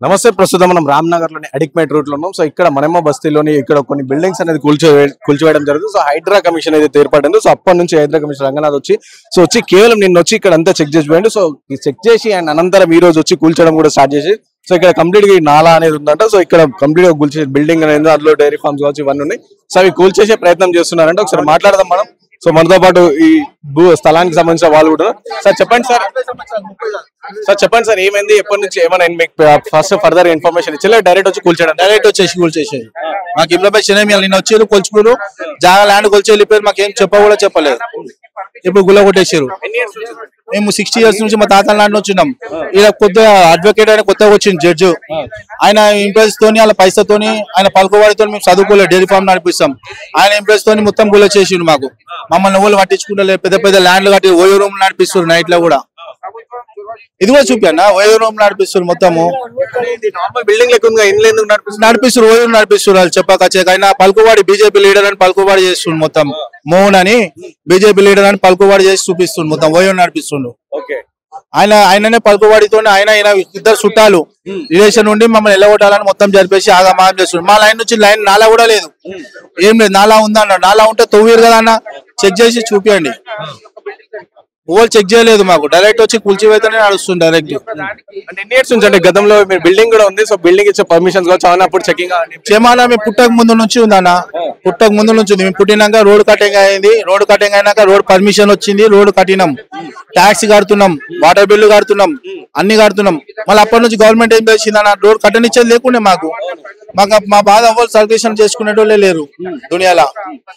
నమస్తే. ప్రస్తుతం మనం రామ్నగర్ లోని అడిక్మేట్ రూట్ లో ఉన్నాం. సో ఇక్కడ మనమ్మ బస్తీలోని ఇక్కడ కొన్ని బిల్డింగ్స్ అనేది కూల్చివేయడం జరుగుతుంది. సో హైడ్రా కమిషన్ అయితే ఏర్పడింది. సో అప్పటి నుంచి హైడ్రా కమిషన్ రంగనాథ్ వచ్చి కేవలం నిన్న వచ్చి ఇక్కడ అంతా చెక్ చేసి పోయిండు. సో చెక్ చేసి అండ్ అనంతరం ఈ రోజు వచ్చి కూల్చడం కూడా స్టార్ట్ చేసి సో ఇక్కడ కంప్లీట్ గా నాలా అనేది ఉందంట. సో ఇక్కడ కంప్లీట్ గా కూల్చే బిల్డింగ్ అనేది అందులో డైరీ ఫార్మ్స్ కావచ్చు ఇవన్నీ ఉన్నాయి. సో అవి కూల్చేసే ప్రయత్నం చేస్తున్నారంటే ఒకసారి మాట్లాడదాం మనం. సో మనతో పాటు ఈ స్థలానికి సంబంధించిన వాళ్ళు కూడా. సార్ చెప్పండి సార్ ఏమైంది, ఎప్పటి నుంచి ఏమైనా మీకు ఫస్ట్ ఫర్దర్ ఇన్ఫర్మేషన్ ఇచ్చే డైరెక్ట్ వచ్చి కూల్చడం? డైరెక్ట్ వచ్చేసి కూల్చేసేది. మాకు ఇంప్లిమెంటేషన్ నిన్న వచ్చారు కొలుచుకున్నారు, జాగా ల్యాండ్ కొలిచి వెళ్ళిపోయారు. మాకేం కూడా చెప్పలేదు. ఇప్పుడు గుల్ల కొట్టేసారు. మేము 60 years నుంచి మా తాతల ల్యాండ్ వచ్చినాం. ఇలా కొద్దిగా అడ్వకేట్ అయిన కొత్తగా వచ్చింది జడ్జి. ఆయన ఇంప్రెస్ తోని వాళ్ళ పైసతోని ఆయన పలుకుబడితో మేము చదువుకోలేదు, డైరీ ఫార్మ్ నడిపిస్తాం. ఆయన ఇంప్రెస్ తోని మొత్తం గుల్ల చేసిండు. మాకు మమ్మల్ని ఎవరు పట్టించుకుంటలేదు. పెద్ద పెద్ద ల్యాండ్లు కట్టి ఓయో రూమ్ నడిపిస్తారు. నైట్ లో కూడా ఇది కూడా చూపాను. ఓయో రూమ్ నడిపిస్తారు. మొత్తము బిల్డింగ్ నడిపిస్తారు. ఓయో నడిపిస్తారు. వాళ్ళు చెప్పక ఆయన పలుకుబడి బీజేపీ లీడర్ అని పలుకుబడి చేస్తుండు. మొత్తం మోహన్ అని బీజేపీ లీడర్ అని పలుకుబడి చేసి చూపిస్తుండు. మొత్తం ఓయో నడిపిస్తుండు. ఆయననే పలుకుబడితో ఆయన ఇద్దరు చుట్టాలు రిలేషన్ ఉండి మమ్మల్ని ఎల్లగొట్టాలని మొత్తం జరిపేసి ఆగమాగం చేస్తుండ్రు. మా లైన్ నుంచి లైన్ నాలా కూడా లేదు, ఏం లేదు. నాలా ఉందా అన్న, నాలా ఉంటే తవ్వేరు కదా అన్న, చెక్ చేసి చూపియండి. ఓల్ చెక్ చేయలేదు. మాకు డైరెక్ట్ వచ్చి కూల్చివేతనే నడుస్తుంది. డైరెక్ట్ ఎన్ని ఇయర్స్ నుంచి అంటే గతంలో మీరు బిల్డింగ్ కూడా ఉంది. సో బిల్డింగ్ ఇచ్చే పర్మిషన్స్ అప్పుడు చెకింగ్ క్షేమాన మేము పుట్టక ముందు నుంచి ఉందన్న, పుట్టక ముందు నుంచి ఉంది. మేము పుట్టినాక రోడ్ కటింగ్ అయింది. రోడ్ కటింగ్ అయినాక రోడ్ పర్మిషన్ వచ్చింది. రోడ్ కట్టినాం, ట్యాక్స్ కడుతున్నాం, వాటర్ బిల్లు కడుతున్నాం, అన్ని కడుతున్నాం. మళ్ళీ అప్పటి నుంచి గవర్నమెంట్ ఏం చేసిందన్న, రోడ్ కట్టనిచ్చేది లేకుండే. మాకు మా బాధ అవ్వాలి సర్క్యులేషన్ చేసుకునేటోళ్ళే లేరు దునియాలో.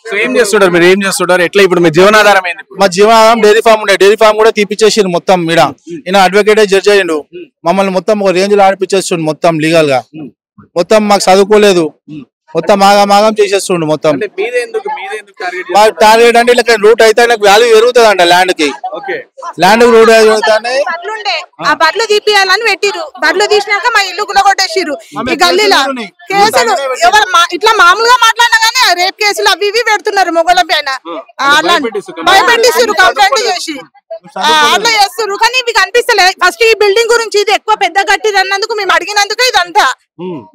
సో ఏం చేస్తుంటారు మీరు, ఏం చేస్తుంటారు, ఎట్లా ఇప్పుడు మీ జీవనాధారం ఏంది? మా జీవనాధారం డైరీ ఫార్మ్ ఉండే, డైరీ ఫార్మ్ కూడా తీపిచ్చేసారు మొత్తం. ఈయన అడ్వకేట్ జడ్జి అయ్యిండు. మమ్మల్ని మొత్తం ఒక రేంజ్ లో ఆడిపించేస్తుండు మొత్తం లీగల్ గా. మొత్తం మాకు చదువుకోలేదు, మొత్తం ఆగమాగం చేసేస్తుండు. మొత్తం టార్గెట్ అంటే ఇలా రూట్ అయితే నాకు వాల్యూ పెరుగుతుంది అంట ల్యాండ్ కి. ల్యాండ్ రూట్ ఆ బడ్లు తీపియాలని పెట్టిరు. బడ్లు తీసినాక మా ఇల్లు గులగొట్టేసిరు. ఈ గల్లీలో కేసులు ఇట్లా మామూలుగా మాట్లాడినా గానీ రేప్ కేసులు అవి ఇవి పెడుతున్నారు మొగల పైన. భయపెట్టిస్తారు కంప్లైంట్ చేసి అట్లా చేస్తారు. కానీ ఇవి కనిపిస్తలే. ఫస్ట్ ఈ బిల్డింగ్ గురించి ఇది ఎక్కువ పెద్ద కట్టిది అన్నందుకు మేము అడిగినందుకు ఇదంతా.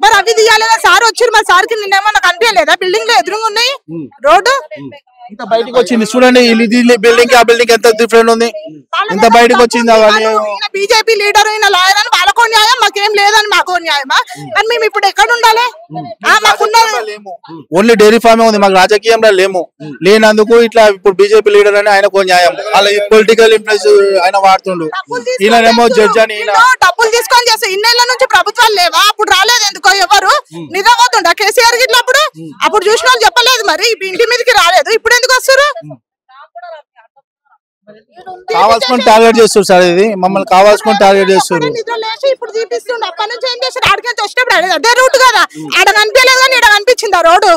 మరి అవి తీయాలి. సార్ వచ్చారు, మరి సార్కి నిన్నేమన్నా కనిపించలేదా? బిల్డింగ్ లో ఎదురుగా ఉన్నాయి రోడ్డు. ఇంత బయటకు వచ్చింది చూడండి. బిల్డింగ్ ఆ బిల్డింగ్ ఎంత డిఫరెంట్ ఉంది. ఇంత బయటకు వచ్చింది. బీజేపీ లీడర్ అయిన లాయర్ అని వాళ్ళకో న్యాయం, మాకేం లేదని మాకో న్యాయమా? అని మేము ఇప్పుడు ఎక్కడ ఉండాలి? ఓన్లీ డైరీ ఫార్మే ఉంది, మాకు రాజకీయంలో లేనందుకు ఇట్లా ఇప్పుడు బీజేపీ లీడర్ అని ఆయనకు న్యాయం. అలా పొలిటికల్ ఇంట్రెస్ట్ ఆయన వాడుతుండు. ఈయనేమో జడ్జి అని డబ్బులు తీసుకొని చేస్తే ఇన్నేళ్ల నుంచి ప్రభుత్వాలు లేవా? అప్పుడు రాలేదు ఎందుకో ఎవరు నిజమవుతుండ కేసీఆర్ గిట్ల అప్పుడు చూసిన వాళ్ళు చెప్పలేదు. మరి ఇంటి మీదకి రాలేదు, ఇప్పుడు ఎందుకు వస్తారు? కావాల్సుకొని టార్గెట్ చేస్తారు సార్. ఇది మమ్మల్ని కావాల్సుకొని టార్గెట్ చేస్తారు. ఇప్పుడు చూపిస్తుండే అప్పటి నుంచి ఏం చేస్తారు? ఆడికి వచ్చినప్పుడు అదే రూట్ కదా, ఆడ కనిపించలేదు కానీ ఇక్కడ కనిపించింది ఆ రోడ్డు.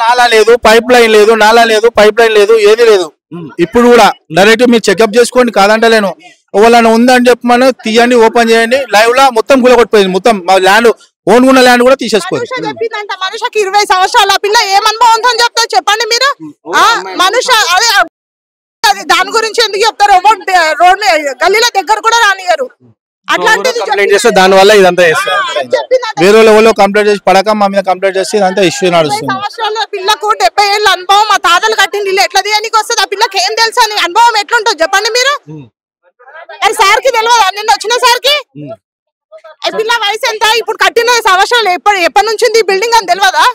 నాలా లేదు, పైప్ లైన్ లేదు, నాలా లేదు, పైప్ లైన్ లేదు, ఏది లేదు. ఇప్పుడు కూడా డైరెక్ట్ మీరు చెకప్ చేసుకోండి, కాదంటలేను. ఎవరైనా ఉందని చెప్పమని తీయండి, ఓపెన్ చేయండి. లైవ్ లా మొత్తం కూలగొట్టిపోయింది. మొత్తం మా ల్యాండ్ ఓన్గున్న ల్యాండ్ కూడా తీసేసుకోండి. చెప్పిందంట మనుషకి 20 సంవత్సరాల పిల్ల ఏం అనుభవం ఉందని చెప్తారు చెప్పండి మీరు. మనుష అదే దాని గురించి ఎందుకు చెప్తారు? రోడ్ గల్లీల దగ్గర కూడా రానియరు. అట్లాంటిది దాని వల్ల ఇదంతా వేరే వాళ్ళు కంప్లైంట్ చేసి పడక మా మీద కంప్లైంట్ చేసి ఇదంతా ఇష్యూ నడుస్తుంది. సంవత్సరాల పిల్లకు 70 ఏళ్ళ అనుభవం, మా తాతలు కట్టిన ఇల్లు ఎట్లా తీయడానికి వస్తుంది? ఆ పిల్లకి ఏం తెలుసు అని అనుభవం ఎట్లుంటుంది చెప్పండి మీరు. అది సార్కి తెలియదా? నిన్న వచ్చిన సార్కి పిల్ల వయసు ఎంత, ఇప్పుడు కట్టిన సంవత్సరాలు ఎప్పటి నుంచి ఉంది బిల్డింగ్ అని తెలియదా?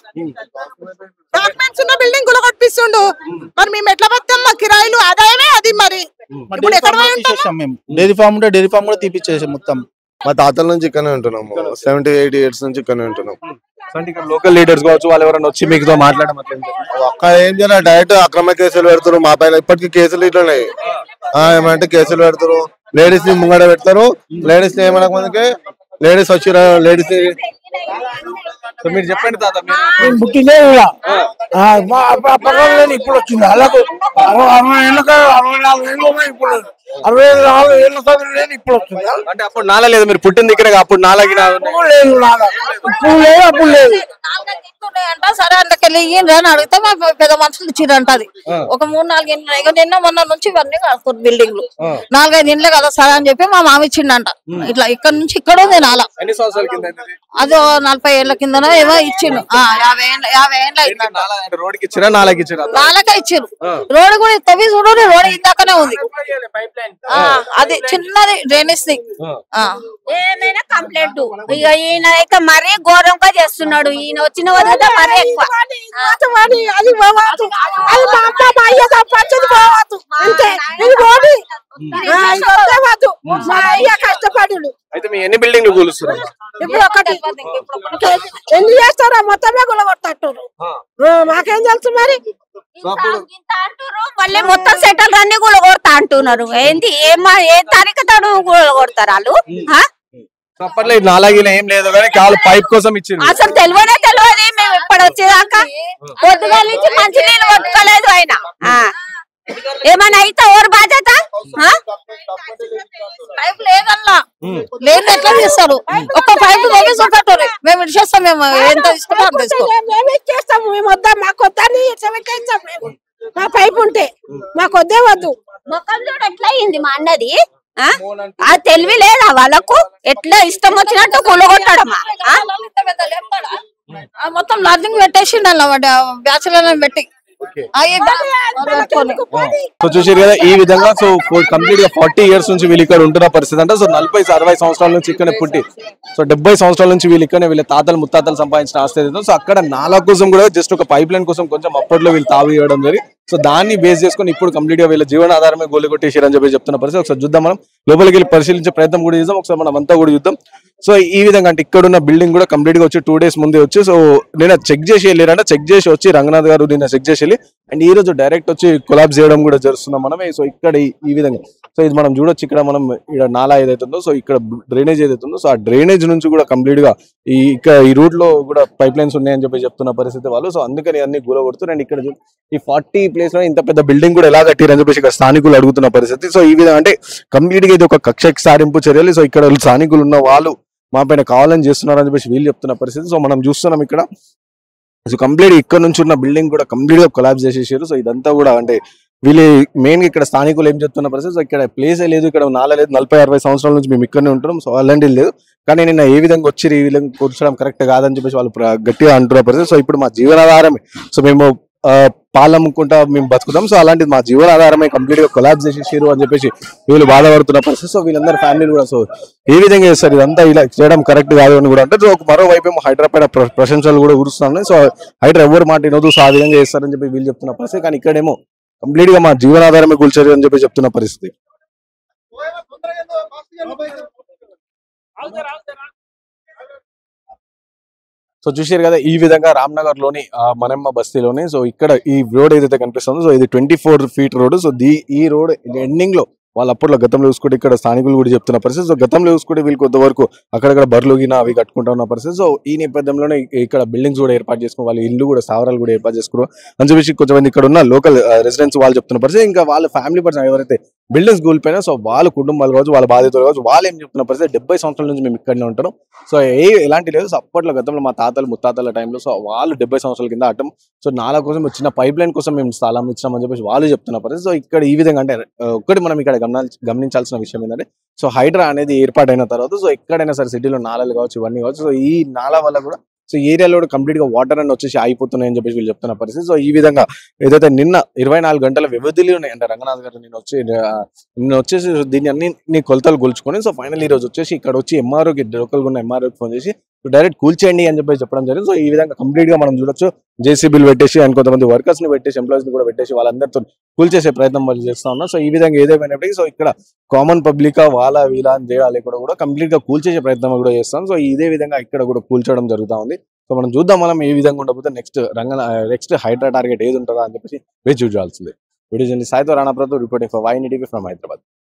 డాక్యుమెంట్స్ ఉన్న బిల్డింగ్ కూడా కొట్టిస్తుండు. మరి మేము ఎట్లా బతాం? మా కిరాయిలు ఆదాయమే అది. మరి ఇప్పుడు ఎక్కడ మేము డైరీ ఫార్మ్ ఉంటే డైరీ ఫార్మ్ కూడా తీపిచ్చేసాం మొత్తం. మా తాతల నుంచి ఇక్కడనే ఉంటున్నాము. 70-80 years నుంచి ఇక్కడనే ఉంటున్నాం. లోకల్ లీడర్స్ కావచ్చు వాళ్ళు ఎవరైనా వచ్చి మీతో మాట్లాడడం అక్కడ ఏం చేయాలి? డైరెక్ట్ అక్రమ కేసులు పెడతారు మా పైన. ఇప్పటికీ కేసులు ఇట్లున్నాయి. ఏమంటే కేసులు పెడతారు, లేడీస్ ని ముంగడ పెడతారు. లేడీస్ ని ఏమనక ముందుకే లేడీస్ వచ్చి లేడీస్ మీరు చెప్పండి తాత. పుట్టిందే ఇప్పుడు వచ్చింది. అలాగే 64 ఏళ్ళు ఇప్పుడు 64 ఏళ్ళ చదువు లేదు ఇప్పుడు వస్తుంది. అంటే అప్పుడు నాలా లేదు, మీరు పుట్టింది ఇక్కడ, అప్పుడు నాలాగి లేదు, ఇప్పుడు లేదు, అప్పుడు లేదు. ఉన్నాయంట. సరే అందుకెళ్ళి ఇయ్యండి అని అడిగితే మా పెద్ద మనుషులు ఇచ్చిరంట. అది ఒక 3-4 ఇండ్లు ఇక నిన్న మొన్న నుంచి ఇవన్నీ కడుతున్నారు బిల్డింగ్లు. 4-5 ఇండ్లే కదా సరే అని చెప్పి మా మామ ఇచ్చిండంట. ఇట్లా ఇక్కడ నుంచి ఇక్కడ ఉంది నాలా. అది 40 ఏళ్ల కిందనో ఏమో ఇచ్చిండు. 50 ఏళ్ళ నాలకే ఇచ్చిండు. రోడ్డు కూడా తవ్వి చూడు, రోడ్డు ఇందాకనే ఉంది. అది చిన్నది డ్రైనేజ్ ది. ఏమైనా కంప్లైంట్ ఇక ఈయన అయితే మరీ ఘోరంగా చేస్తున్నాడు. ఈయన వచ్చిన వద్ద మరీ ఎక్కువ కష్టపడు. అయితే మీ ఎన్ని బిల్డింగ్లు కూలుస్తున్నారు ఇప్పుడు ఒకటి ఎన్ని చేస్తారా మొత్తమే గులగొట్టట్టు. మాకేం తెలుసు మరి. మళ్ళీ మొత్తం సెటల్ అన్ని కూడా కొడతా అంటున్నారు. ఏంది ఏ తారీఖు తాడు కూడా కొడతారు వాళ్ళు. అప్పట్లో నాలాగిన ఏం లేదు కానీ కాలు పైప్ కోసం ఇచ్చింది. అసలు తెలియనే తెలియదు. మేము ఇప్పుడు వచ్చేదాకా పొద్దుగా నుంచి మంచి నీళ్ళు కొట్టుకోలేదు ఆయన. ఏమన్నా అయితే ఎవరు బాధ్యత? పైప్ లేదల్లా లేదు ఎట్లా చేస్తారు? ఒక్క పైపు చూపెట్టారు. మేము ఇచ్చేస్తాం. మేము ఎంత తీసుకుంటాం మేము ఇచ్చేస్తాము. మేము వద్దా మాకు వద్దని ఇచ్చాం. మేము మా పైపు ఉంటే మాకు వద్దే వద్దు. మొక్కం చూడు ఎట్లా అయింది మా అన్నది. ఆ తెలివి లేదా వాళ్ళకు? ఎట్లా ఇష్టం వచ్చినట్టు కూలగొట్టడమా? మొత్తం లాడ్జింగ్ పెట్టేసిండు అలా బ్యాచులర్ పెట్టి. సో చూసారు కదా ఈ విధంగా. సో కంప్లీట్ గా 40 years నుంచి వీళ్ళు ఇక్కడ ఉంటున్న పరిస్థితి అంట. సో 40-60 సంవత్సరాల నుంచి ఇక్కడే పుట్టి సో 70 సంవత్సరాల నుంచి వీళ్ళు ఇక్కడనే వీళ్ళ తాతలు ముత్తాతలు సంపాదించిన ఆస్తి ఏదో. సో అక్కడ నాలా కోసం కూడా జస్ట్ ఒక పైప్ లైన్ కోసం కొంచెం అప్పట్లో వీళ్ళు తావి ఇవ్వడం జరిగి సో దాన్ని బేస్ చేసుకుని ఇప్పుడు కంప్లీట్ గా వీళ్ళ జీవనాధారమే గోలి కొట్టేసారు అని చెప్పి చెప్తున్న పరిస్థితి. ఒకసారి చూద్దాం, మనం లోపలికి వెళ్ళి పరిశీలించే ప్రయత్నం కూడా చేద్దాం. ఒకసారి మనం అంతా కూడా చూద్దాం. సో ఈ విధంగా అంటే ఇక్కడ ఉన్న బిల్డింగ్ కూడా కంప్లీట్ గా వచ్చి 2 days ముందే వచ్చి సో నేను చెక్ చేసి వెళ్ళారంటే చెక్ చేసి వచ్చి రంగనాథ్ గారు నిన్న చెక్ చేసి వెళ్ళి అండ్ ఈ రోజు డైరెక్ట్ వచ్చి కొలాబ్స్ చేయడం కూడా జరుగుతున్నాం మనమే. సో ఇక్కడ ఈ విధంగా సో ఇది మనం చూడొచ్చు. ఇక్కడ మనం ఇక్కడ నాలా ఏదైతుందో సో ఇక్కడ డ్రైనేజ్ ఏదైతుందో సో ఆ డ్రైనేజ్ నుంచి కూడా కంప్లీట్ గా ఇక్కడ ఈ రూట్ లో కూడా పైప్ లైన్స్ ఉన్నాయని చెప్పి చెప్తున్న పరిస్థితి వాళ్ళు. సో అందుకని అన్ని గూల కొడుతున్నారు. అండ్ ఇక్కడ ఈ 40 place లో ఇంత పెద్ద బిల్డింగ్ కూడా ఎలా కట్టారని చెప్పేసి ఇక్కడ స్థానికులు అడుగుతున్న పరిస్థితి. సో ఈ విధంగా అంటే కంప్లీట్ గా ఇది ఒక కక్షకి సారింపు చర్యలు. సో ఇక్కడ స్థానికులు ఉన్న వాళ్ళు మా పైన కావాలని చేస్తున్నారని చెప్పేసి వీళ్ళు చెప్తున్న పరిస్థితి. సో మనం చూస్తున్నాం ఇక్కడ సో కంప్లీట్ ఇక్కడ నుంచి ఉన్న బిల్డింగ్ కూడా కంప్లీట్ గా కొలాబ్స్ చేసేసారు. సో ఇదంతా కూడా అంటే వీళ్ళు మెయిన్ గా ఇక్కడ స్థానికులు ఏం చెప్తున్న పరిస్థితి. సో ఇక్కడ ప్లేసే లేదు, ఇక్కడ నాలా లేదు. 40-60 సంవత్సరాల నుంచి మేము ఇక్కడనే ఉంటున్నాం. సో అలాంటిది లేదు. కానీ నిన్న ఏ విధంగా వచ్చి ఈ విధంగా కూర్చోడం కరెక్ట్ కాదని చెప్పేసి వాళ్ళు గట్టిగా అంటున్న పరిస్థితి. సో ఇప్పుడు మా జీవనాధారమే సో మేము పాలు అమ్ముకుంటా మేము బతుకుతాం. సో అలాంటిది మా జీవనాధారమే కంప్లీట్ గా కొలాబ్స్ చేసేసారు అని చెప్పేసి వీళ్ళు బాధపడుతున్న పరిస్థితి. సో వీళ్ళందరూ ఫ్యామిలీలు కూడా సో ఏ విధంగా చేస్తారు ఇదంతా ఇలా చేయడం కరెక్ట్ కాదు అని కూడా అంటే. సో మరోవైపు ఏమో హైదరాబాద్ ప్రశంసలు కూడా కురుస్తున్నాయి. సో హైదరాబాద్ ఎవరు మాట వినోదు సో ఆ విధంగా చేస్తారని చెప్పి వీళ్ళు చెప్తున్న పరిస్థితి. కానీ ఇక్కడేమో కంప్లీట్ గా మా జీవనాధారమే కూల్చారు అని చెప్పి చెప్తున్న పరిస్థితి. సో చూసారు కదా ఈ విధంగా రామ్నగర్ లోని మనమ్మ బస్తీలోని సో ఇక్కడ ఈ రోడ్ ఏదైతే కనిపిస్తుందో సో ఇది 24 feet రోడ్. సో ఈ రోడ్ ఎండింగ్ లో వాళ్ళు అప్పట్లో గతంలో చూసుకుంటే ఇక్కడ స్థానికులు కూడా చెప్తున్న పరిస్థితి. సో గతంలో చూసుకుంటే వీళ్ళు కొంతవరకు అక్కడక్కడ బర్రెలు గిన అవి కట్టుకుంటా ఉన్న పరిస్థితి. సో ఈ నేపథ్యంలోనే ఇక్కడ బిల్డింగ్స్ కూడా ఏర్పాటు చేసుకుని వాళ్ళ ఇల్లు కూడా స్థావరాలు కూడా ఏర్పాటు చేసుకున్నారు అని చెప్పేసి కొంతమంది ఇక్కడ ఉన్న లోకల్ రెసిడెంట్స్ వాళ్ళు చెప్తున్న పరిస్థితి. ఇంకా వాళ్ళ ఫ్యామిలీ పర్సన్ ఎవరైతే బిల్డింగ్స్ కూలిపోయినా సో వాళ్ళ కుటుంబాలు కావచ్చు వాళ్ళ బాధితులు కావచ్చు వాళ్ళు ఏం చెప్తున్న పరిస్థితి 70 సంవత్సరాల నుంచి మేము ఇక్కడనే ఉంటాం. సో ఎలాంటి లేదు. సో అప్పట్లో గతంలో మా తాతలు ముత్తాతల టైంలో సో వాళ్ళు 70 సంవత్సరాల కింద అట్టం సో నాలా కోసం చిన్న పైప్ లైన్ కోసం మేము స్థలం ఇచ్చినామని చెప్పేసి వాళ్ళు చెప్తున్న పరిస్థితి. సో ఇక్కడ ఈ విధంగా అంటే ఒక్కటి మనం ఇక్కడ గమనించాల్సిన విషయం ఏంటంటే సో హైడ్రా అనేది ఏర్పాటైన తర్వాత సో ఎక్కడైనా సరే సిటీలో నాలాలు కావచ్చు ఇవన్నీ కావచ్చు సో ఈ నాలా వల్ల కూడా సో ఏరియాలో కంప్లీట్ గా వాటర్ అని వచ్చేసి ఆగిపోతున్నాయని చెప్పేసి వీళ్ళు చెప్తున్న పరిస్థితి. సో ఈ విధంగా ఏదైతే నిన్న 24 గంటల వ్యవధిలో అంటే రంగనాథ్ గారు నిన్న వచ్చేసి దీన్ని అన్ని కొలతలు కొలుచుకొని సో ఫైనల్ ఈ రోజు వచ్చేసి ఇక్కడ వచ్చి ఎంఆర్ఓకి లోకల్గా ఉన్న ఎంఆర్ఓకి ఫోన్ చేసి డైరెక్ట్ కూల్చేయండి అని చెప్పేసి చెప్పడం జరిగింది. సో ఈ విధంగా కంప్లీట్ గా మనం చూడొచ్చు జేసీబీలు పెట్టేసి అండ్ కొంతమంది వర్కర్స్ ని పెట్టేసి ఎంప్లాయీస్ ని కూడా పెట్టేసి వాళ్ళందరితో కూల్చేసే ప్రయత్నం వాళ్ళు చేస్తా ఉన్నారు. సో ఈ విధంగా ఏదేమైనప్పటికీ సో ఇక్కడ కామన్ పబ్లిక్ వాళ్ళ వీళ్ళ అని తేడా కూడా కంప్లీట్ గా కూల్చేసే ప్రయత్నం కూడా చేస్తాం. సో ఇదే విధంగా ఇక్కడ కూడా కూల్చడం జరుగుతూ ఉంది. సో మనం చూద్దాం మనం ఏ విధంగా ఉండబోతే నెక్స్ట్ హైడ్రా టార్గెట్ ఏది ఉంటుందా అని చెప్పేసి వేచి చూడాల్సిందే. వీడియో జర్నలిస్ట్ సాయితో రాణా ప్రభుత్వం reporting for YNTV from Hyderabad.